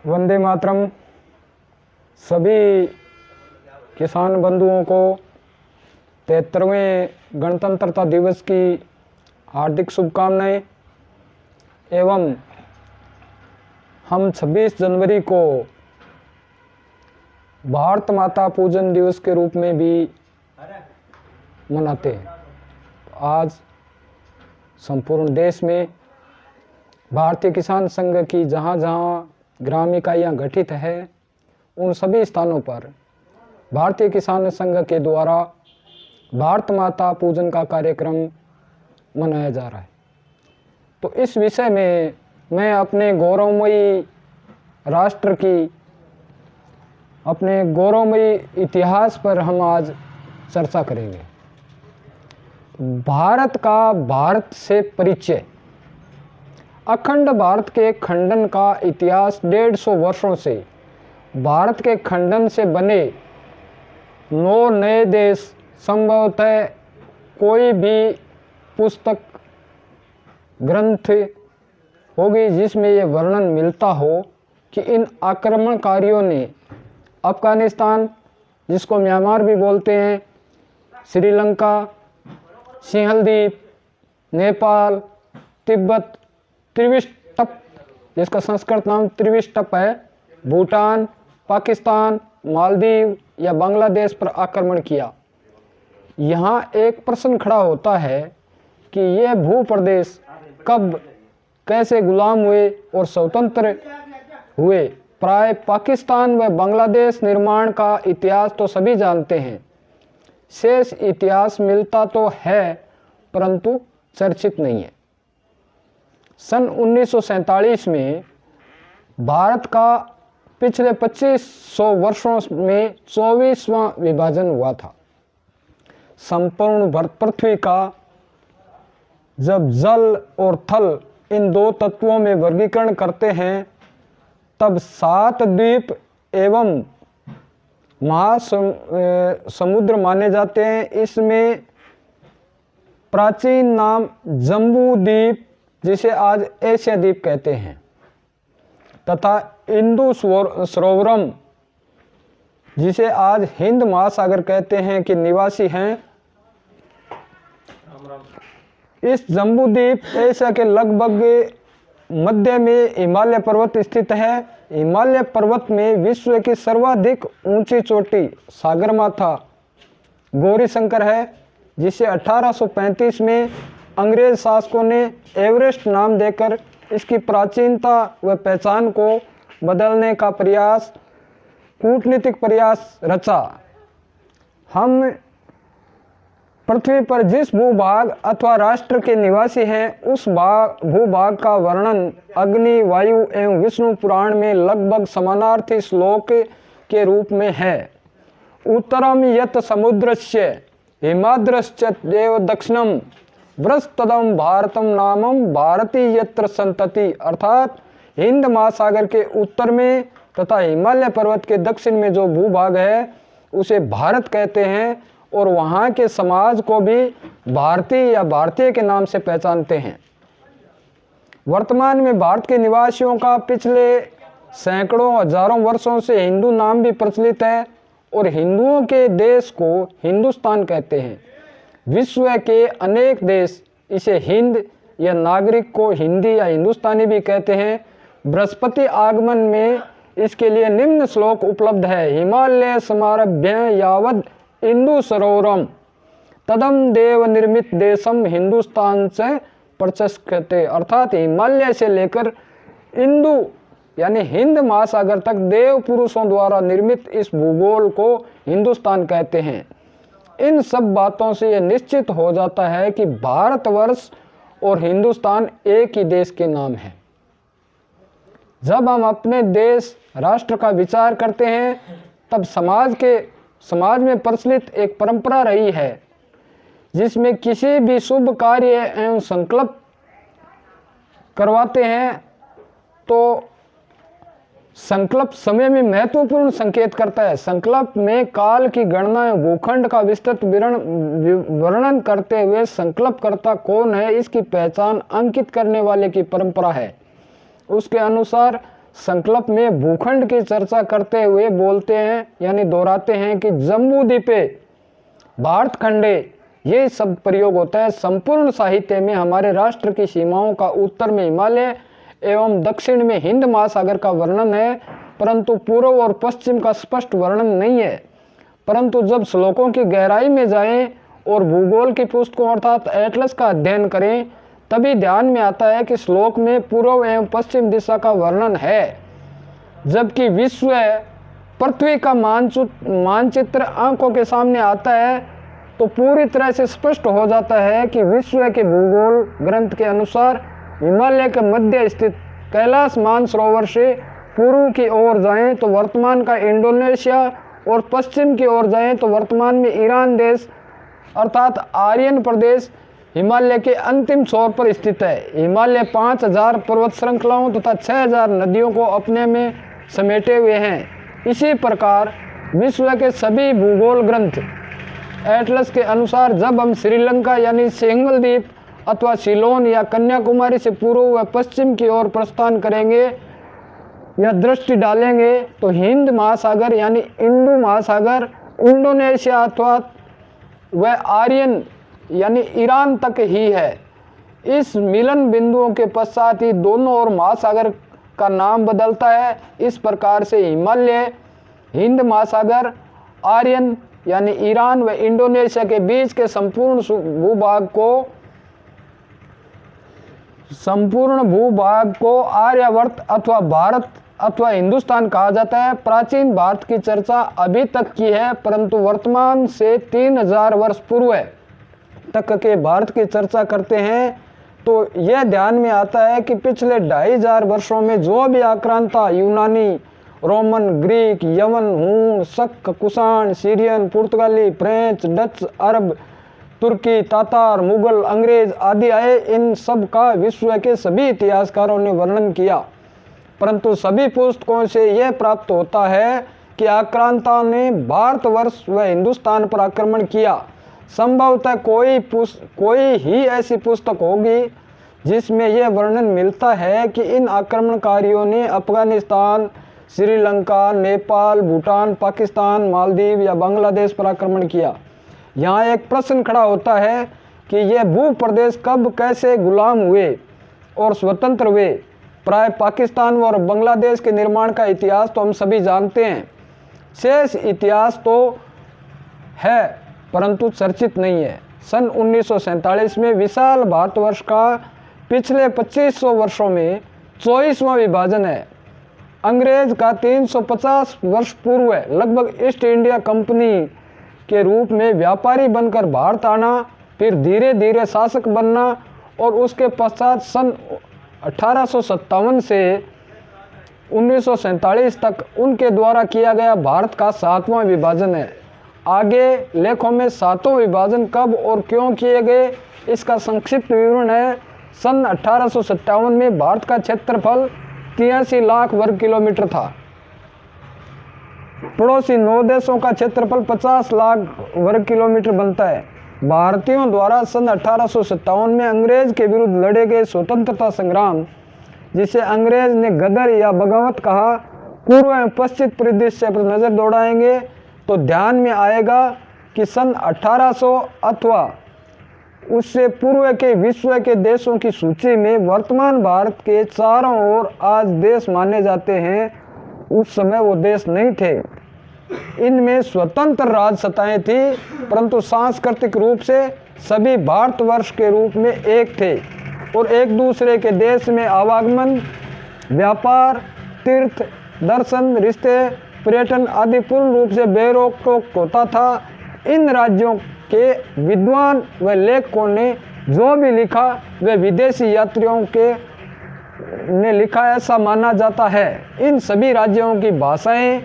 वंदे मातरम। सभी किसान बंधुओं को 73वें गणतंत्रता दिवस की हार्दिक शुभकामनाएं एवं हम 26 जनवरी को भारत माता पूजन दिवस के रूप में भी मनाते हैं। आज संपूर्ण देश में भारतीय किसान संघ की जहाँ जहाँ ग्राम इकाइयाँ गठित है उन सभी स्थानों पर भारतीय किसान संघ के द्वारा भारत माता पूजन का कार्यक्रम मनाया जा रहा है। तो इस विषय में मैं अपने गौरवमयी राष्ट्र की, अपने गौरवमयी इतिहास पर हम आज चर्चा करेंगे। भारत का भारत से परिचय। अखंड भारत के खंडन का इतिहास 150 वर्षों से भारत के खंडन से बने 9 नए देश, संभवतः कोई भी पुस्तक ग्रंथ होगी जिसमें ये वर्णन मिलता हो कि इन आक्रमणकारियों ने अफगानिस्तान, जिसको म्यांमार भी बोलते हैं, श्रीलंका, सिंहल द्वीप, नेपाल, तिब्बत, त्रिविष्टप, जिसका संस्कृत नाम त्रिविष्टप है, भूटान, पाकिस्तान, मालदीव या बांग्लादेश पर आक्रमण किया। यहाँ एक प्रश्न खड़ा होता है कि ये भूप्रदेश कब कैसे गुलाम हुए और स्वतंत्र हुए। प्राय पाकिस्तान व बांग्लादेश निर्माण का इतिहास तो सभी जानते हैं, शेष इतिहास मिलता तो है परंतु चर्चित नहीं है। सन 1947 में भारत का पिछले 2500 वर्षों में 24वां विभाजन हुआ था। संपूर्ण पृथ्वी का जब जल और थल इन दो तत्वों में वर्गीकरण करते हैं तब 7 द्वीप एवं महासमुद्र माने जाते हैं। इसमें प्राचीन नाम जम्बू द्वीप, जिसे आज एशिया द्वीप कहते हैं, तथा इंदु सरोवरम, जिसे आज हिंद महासागर कहते हैं, के निवासी हैं। इस जम्बू द्वीप एशिया के लगभग मध्य में हिमालय पर्वत स्थित है। हिमालय पर्वत में विश्व की सर्वाधिक ऊंची चोटी सागरमाथा गौरीशंकर है, जिसे 1835 में अंग्रेज शासकों ने एवरेस्ट नाम देकर इसकी प्राचीनता व पहचान को बदलने का कूटनीतिक प्रयास रचा। हम पृथ्वी पर जिस भूभाग अथवा राष्ट्र के निवासी हैं उस भूभाग का वर्णन अग्नि, वायु एवं विष्णु पुराण में लगभग समानार्थी श्लोक के रूप में है। उत्तरम यत समुद्रस्य हिमाद्रश्च देव दक्षिणम व्रस्तदम भारतम नामम भारती यत्र संतति, अर्थात हिंद महासागर के उत्तर में तथा हिमालय पर्वत के दक्षिण में जो भूभाग है उसे भारत कहते हैं और वहाँ के समाज को भी भारतीय या भारतीय के नाम से पहचानते हैं। वर्तमान में भारत के निवासियों का पिछले सैकड़ों हजारों वर्षों से हिंदू नाम भी प्रचलित है और हिंदुओं के देश को हिंदुस्तान कहते हैं। विश्व के अनेक देश इसे हिंद या नागरिक को हिंदी या हिंदुस्तानी भी कहते हैं। बृहस्पति आगमन में इसके लिए निम्न श्लोक उपलब्ध है। हिमालय समारभ्य यावद इंदु सरोवरम तदम देव निर्मित देशम हिंदुस्तान से प्रचस्कते, अर्थात हिमालय से लेकर इंदु यानी हिंद महासागर तक देव पुरुषों द्वारा निर्मित इस भूगोल को हिंदुस्तान कहते हैं। इन सब बातों से यह निश्चित हो जाता है कि भारतवर्ष और हिंदुस्तान एक ही देश के नाम है। जब हम अपने देश राष्ट्र का विचार करते हैं तब समाज में प्रचलित एक परंपरा रही है जिसमें किसी भी शुभ कार्य एवं संकल्प करवाते हैं तो संकल्प समय में महत्वपूर्ण संकेत करता है। संकल्प में काल की गणना भूखंड का विस्तृत वर्णन करते हुए संकल्पकर्ता कौन है इसकी पहचान अंकित करने वाले की परंपरा है। उसके अनुसार संकल्प में भूखंड की चर्चा करते हुए बोलते हैं यानी दोहराते हैं कि जम्बू द्वीपे भारत खंडे, ये शब्द प्रयोग होता है। संपूर्ण साहित्य में हमारे राष्ट्र की सीमाओं का उत्तर में हिमालय एवं दक्षिण में हिंद महासागर का वर्णन है, परंतु पूर्व और पश्चिम का स्पष्ट वर्णन नहीं है। परंतु जब श्लोकों की गहराई में जाएं और भूगोल की पुस्तकों अर्थात एटलस का अध्ययन करें, तभी ध्यान में आता है कि श्लोक में पूर्व एवं पश्चिम दिशा का वर्णन है, जबकि विश्व पृथ्वी का मानचित्र आंखों के सामने आता है तो पूरी तरह से स्पष्ट हो जाता है कि विश्व के भूगोल ग्रंथ के अनुसार हिमालय के मध्य स्थित कैलाश मानसरोवर से पूर्व की ओर जाएं तो वर्तमान का इंडोनेशिया और पश्चिम की ओर जाएं तो वर्तमान में ईरान देश अर्थात आर्यन प्रदेश हिमालय के अंतिम छोर पर स्थित है। हिमालय 5000 पर्वत श्रृंखलाओं तथा 6000 नदियों को अपने में समेटे हुए हैं। इसी प्रकार विश्व के सभी भूगोल ग्रंथ एटलस के अनुसार जब हम श्रीलंका यानी सिंगल द्वीप अथवा सिलोन या कन्याकुमारी से पूर्व व पश्चिम की ओर प्रस्थान करेंगे या दृष्टि डालेंगे तो हिंद महासागर यानी इंडो महासागर, इंडोनेशिया अथवा वह आर्यन यानी ईरान तक ही है। इस मिलन बिंदुओं के पश्चात ही दोनों ओर महासागर का नाम बदलता है। इस प्रकार से हिमालय, हिंद महासागर, आर्यन यानी ईरान व इंडोनेशिया के बीच के संपूर्ण भूभाग को आर्यावर्त अथवा भारत अथवा हिंदुस्तान कहा जाता है। प्राचीन भारत की चर्चा अभी तक की है, परंतु वर्तमान से 3000 वर्ष पूर्व तक के भारत की चर्चा करते हैं तो यह ध्यान में आता है कि पिछले 2500 वर्षों में जो भी आक्रांता यूनानी, रोमन, ग्रीक, यवन, हूण, शक, कुषाण, सीरियन, पुर्तगाली, फ्रेंच, डच, अरब, तुर्की, तातार, मुगल, अंग्रेज आदि आए, इन सब का विश्व के सभी इतिहासकारों ने वर्णन किया, परंतु सभी पुस्तकों से यह प्राप्त होता है कि आक्रांताओं ने भारतवर्ष व हिंदुस्तान पर आक्रमण किया। संभवतः कोई ही ऐसी पुस्तक होगी जिसमें यह वर्णन मिलता है कि इन आक्रमणकारियों ने अफगानिस्तान, श्रीलंका, नेपाल, भूटान, पाकिस्तान, मालदीव या बांग्लादेश पर आक्रमण किया। यहाँ एक प्रश्न खड़ा होता है कि यह भूप्रदेश कब कैसे गुलाम हुए और स्वतंत्र हुए। प्राय पाकिस्तान और बांग्लादेश के निर्माण का इतिहास तो हम सभी जानते हैं, शेष इतिहास तो है परंतु चर्चित नहीं है। सन 1947 में विशाल भारतवर्ष का पिछले 2500 वर्षों में 24वां विभाजन है। अंग्रेज का 350 वर्ष पूर्व लगभग ईस्ट इंडिया कंपनी के रूप में व्यापारी बनकर भारत आना, फिर धीरे धीरे शासक बनना और उसके पश्चात सन 1857 से 1947 तक उनके द्वारा किया गया भारत का 7वां विभाजन है। आगे लेखों में 7वां विभाजन कब और क्यों किए गए इसका संक्षिप्त विवरण है। सन 1857 में भारत का क्षेत्रफल 83 लाख वर्ग किलोमीटर था। पड़ोसी 9 देशों का क्षेत्रफल 50 लाख वर्ग किलोमीटर बनता है। भारतीयों द्वारा सन 1857 में अंग्रेज के विरुद्ध लड़े गए स्वतंत्रता संग्राम, जिसे अंग्रेज ने गदर या बगावत कहा, पूर्व एवं पश्चिम परिदृश्य पर नज़र दौड़ाएंगे तो ध्यान में आएगा कि सन 1800 अथवा उससे पूर्व के विश्व के देशों की सूची में वर्तमान भारत के चारों ओर आज देश माने जाते हैं, उस समय वो देश नहीं थे। इनमें स्वतंत्र राज सत्ताएं थी, परंतु सांस्कृतिक रूप से सभी भारतवर्ष के रूप में एक थे और एक दूसरे के देश में आवागमन, व्यापार, तीर्थ, दर्शन, रिश्ते, पर्यटन आदि पूर्ण रूप से बेरोक टोक होता था। इन राज्यों के विद्वान व लेखकों ने जो भी लिखा वह विदेशी यात्रियों के ने लिखा ऐसा माना जाता है। इन सभी राज्यों की भाषाएं,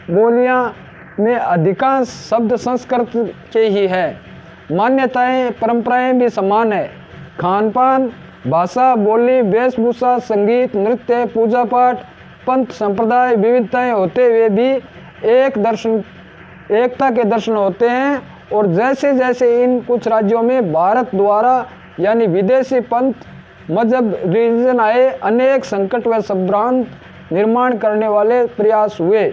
बोलियां में अधिकांश शब्द संस्कृत के ही है। मान्यताएं, परंपराएं भी समान है। खान पान, भाषा, बोली, वेशभूषा, संगीत, नृत्य, पूजा पाठ, पंथ, संप्रदाय, विविधताएं होते हुए भी एकता के दर्शन होते हैं। और जैसे जैसे इन कुछ राज्यों में भारत द्वारा यानी विदेशी पंथ, मजहब, रिलीजन आए, अनेक संकट व संभ्रांत निर्माण करने वाले प्रयास हुए।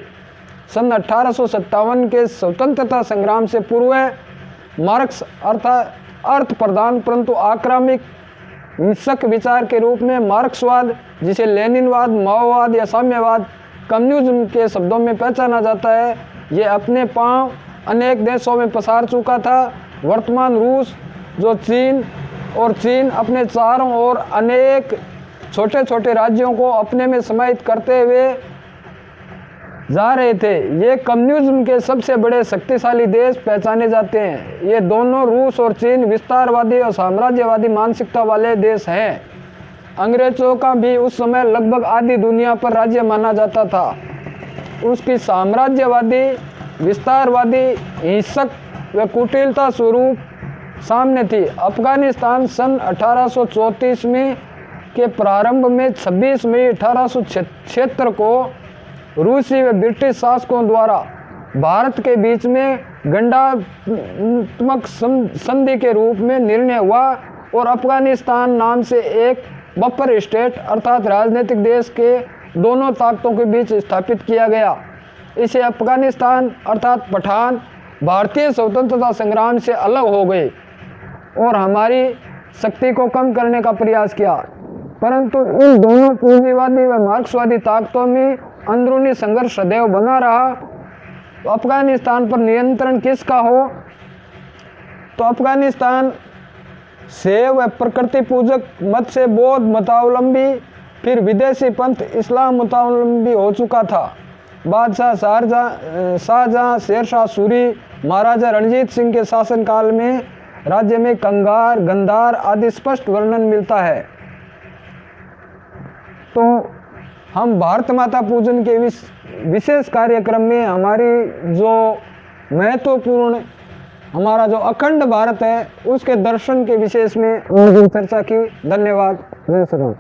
सन 1857 के स्वतंत्रता संग्राम से पूर्व मार्क्स अर्थात अर्थ प्रधान परंतु आक्रामक हिंसक विचार के रूप में मार्क्सवाद, जिसे लेनिनवाद, माओवाद या साम्यवाद, कम्युनिज्म के शब्दों में पहचाना जाता है, ये अपने पांव अनेक देशों में पसार चुका था। वर्तमान रूस जो चीन अपने चारों ओर अनेक छोटे छोटे राज्यों को अपने में समाहित करते हुए जा रहे थे, ये कम्युनिज्म के सबसे बड़े शक्तिशाली देश पहचाने जाते हैं। ये दोनों रूस और चीन विस्तारवादी और साम्राज्यवादी मानसिकता वाले देश हैं। अंग्रेजों का भी उस समय लगभग आधी दुनिया पर राज्य माना जाता था। उसकी साम्राज्यवादी, विस्तारवादी, हिंसक व कुटिलता स्वरूप सामने थी। अफगानिस्तान सन 1834 में के प्रारंभ में 26 मई 1876 को रूसी व ब्रिटिश शासकों द्वारा भारत के बीच में गंडात्मक संधि के रूप में निर्णय हुआ और अफगानिस्तान नाम से एक बफर स्टेट अर्थात राजनीतिक देश के दोनों ताकतों के बीच स्थापित किया गया। इसे अफगानिस्तान अर्थात पठान भारतीय स्वतंत्रता संग्राम से अलग हो गए और हमारी शक्ति को कम करने का प्रयास किया, परंतु इन दोनों पूंजीवादी व मार्क्सवादी ताकतों में अंदरूनी संघर्ष सदैव बना रहा। तो अफगानिस्तान पर नियंत्रण किसका हो? तो अफगानिस्तान शैव व प्रकृति पूजक मत से बौद्ध मतावलंबी, फिर विदेशी पंथ इस्लाम मतावलंबी हो चुका था। बादशाह शाहजहां, शेरशाह सूरी, महाराजा रणजीत सिंह के शासनकाल में राज्य में कंगार, गंधार आदि स्पष्ट वर्णन मिलता है। तो हम भारत माता पूजन के विशेष कार्यक्रम में हमारी जो महत्वपूर्ण हमारा जो अखंड भारत है उसके दर्शन के विशेष में चर्चा की। धन्यवाद। जय श्री राम।